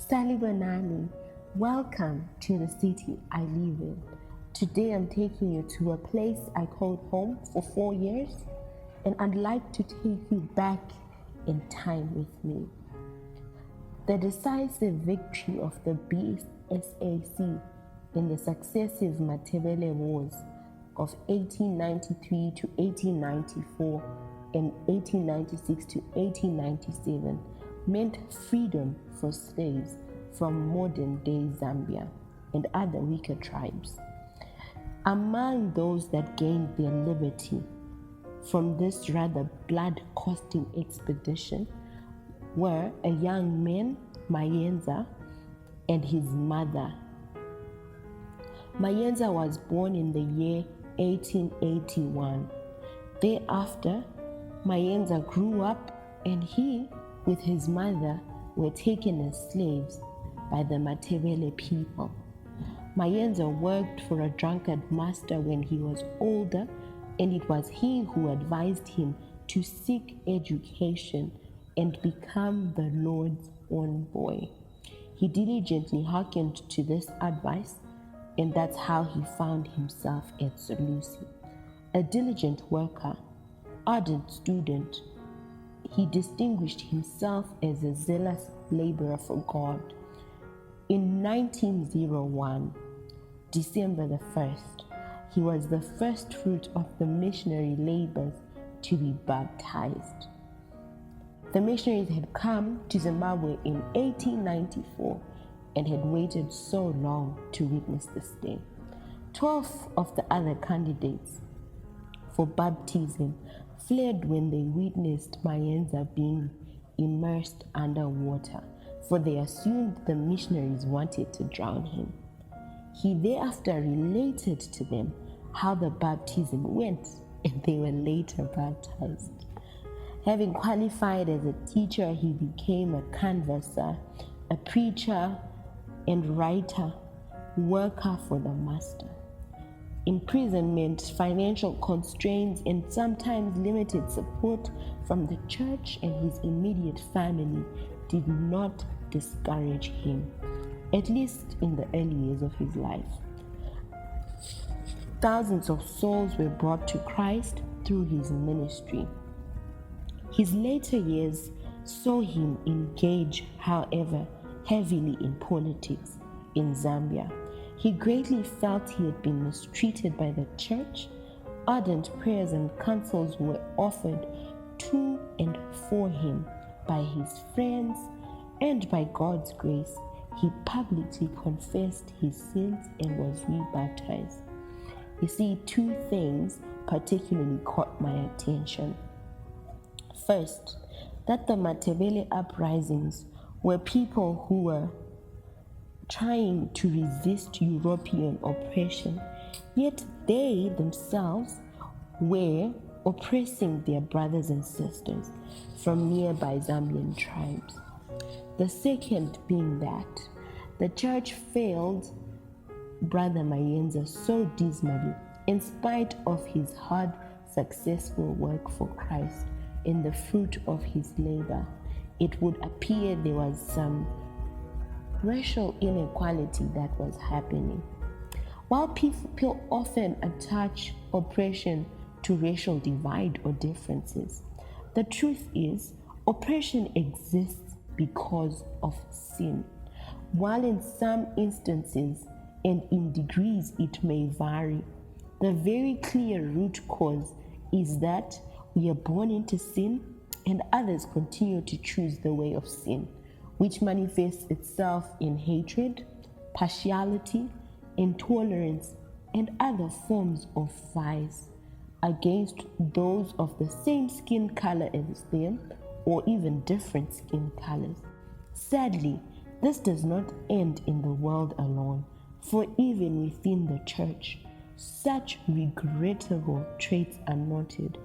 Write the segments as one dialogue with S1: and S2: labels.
S1: Salibonani, welcome to the city I live in. Today I'm taking you to a place I called home for 4 years, and I'd like to take you back in time with me. The decisive victory of the BSAC in the successive Matebele Wars of 1893 to 1894 and 1896 to 1897 meant freedom for slaves from modern-day Zambia and other weaker tribes. Among those that gained their liberty from this rather blood-costing expedition were a young man, Mayenza, and his mother. Mayenza was born in the year 1881. Thereafter, Mayenza grew up, and he, with his mother, were taken as slaves by the Matebele people. Mayenza worked for a drunkard master when he was older, and it was he who advised him to seek education and become the Lord's own boy. He diligently hearkened to this advice, and that's how he found himself at Solusi. A diligent worker, ardent student, he distinguished himself as a zealous laborer for God. In 1901, December the 1st, he was the first fruit of the missionary labors to be baptized. The missionaries had come to Zimbabwe in 1894 and had waited so long to witness this day. 12 of the other candidates for baptism fled when they witnessed Mayenza being immersed underwater, for they assumed the missionaries wanted to drown him. He thereafter related to them how the baptism went, and they were later baptized. Having qualified as a teacher, he became a canvasser, a preacher and writer, worker for the master. Imprisonment, financial constraints, and sometimes limited support from the church and his immediate family did not discourage him, at least in the early years of his life. Thousands of souls were brought to Christ through his ministry. His later years saw him engage, however, heavily in politics in Zambia. He greatly felt he had been mistreated by the church. Ardent prayers and counsels were offered to and for him by his friends, and by God's grace, he publicly confessed his sins and was rebaptized. You see, two things particularly caught my attention. First, that the Matebele uprisings were people who were trying to resist European oppression, yet they themselves were oppressing their brothers and sisters from nearby Zambian tribes. The second being that the church failed Brother Mayenza so dismally, in spite of his hard, successful work for Christ in the fruit of his labor. It would appear there was some racial inequality that was happening. While people often attach oppression to racial divide or differences, the truth is oppression exists because of sin. While in some instances and in degrees it may vary, the very clear root cause is that we are born into sin and others continue to choose the way of sin, which manifests itself in hatred, partiality, intolerance, and other forms of vice against those of the same skin color as them or even different skin colors. Sadly, this does not end in the world alone, for even within the church, such regrettable traits are noted.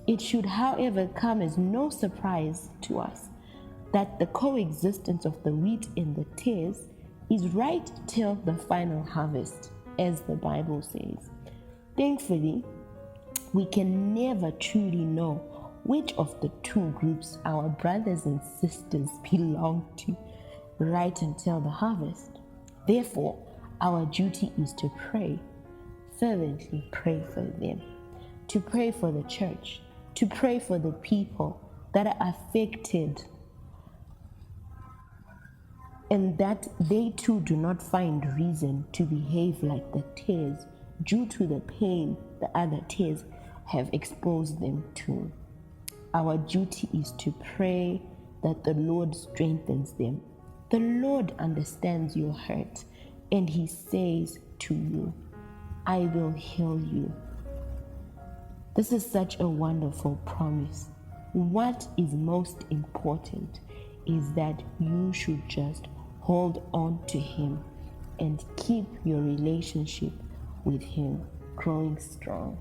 S1: It should, however, come as no surprise to us that the coexistence of the wheat and the tares is right till the final harvest, as the Bible says. Thankfully, we can never truly know which of the two groups our brothers and sisters belong to. right until the harvest. Therefore, our duty is to pray, fervently pray for them, to pray for the church, to pray for the people that are affected, and that they too do not find reason to behave like the tares due to the pain the other tares have exposed them to. Our duty is to pray that the Lord strengthens them. The Lord understands your hurt, and He says to you, I will heal you. This is such a wonderful promise. What is most important is that you should just hold on to Him and keep your relationship with Him growing strong.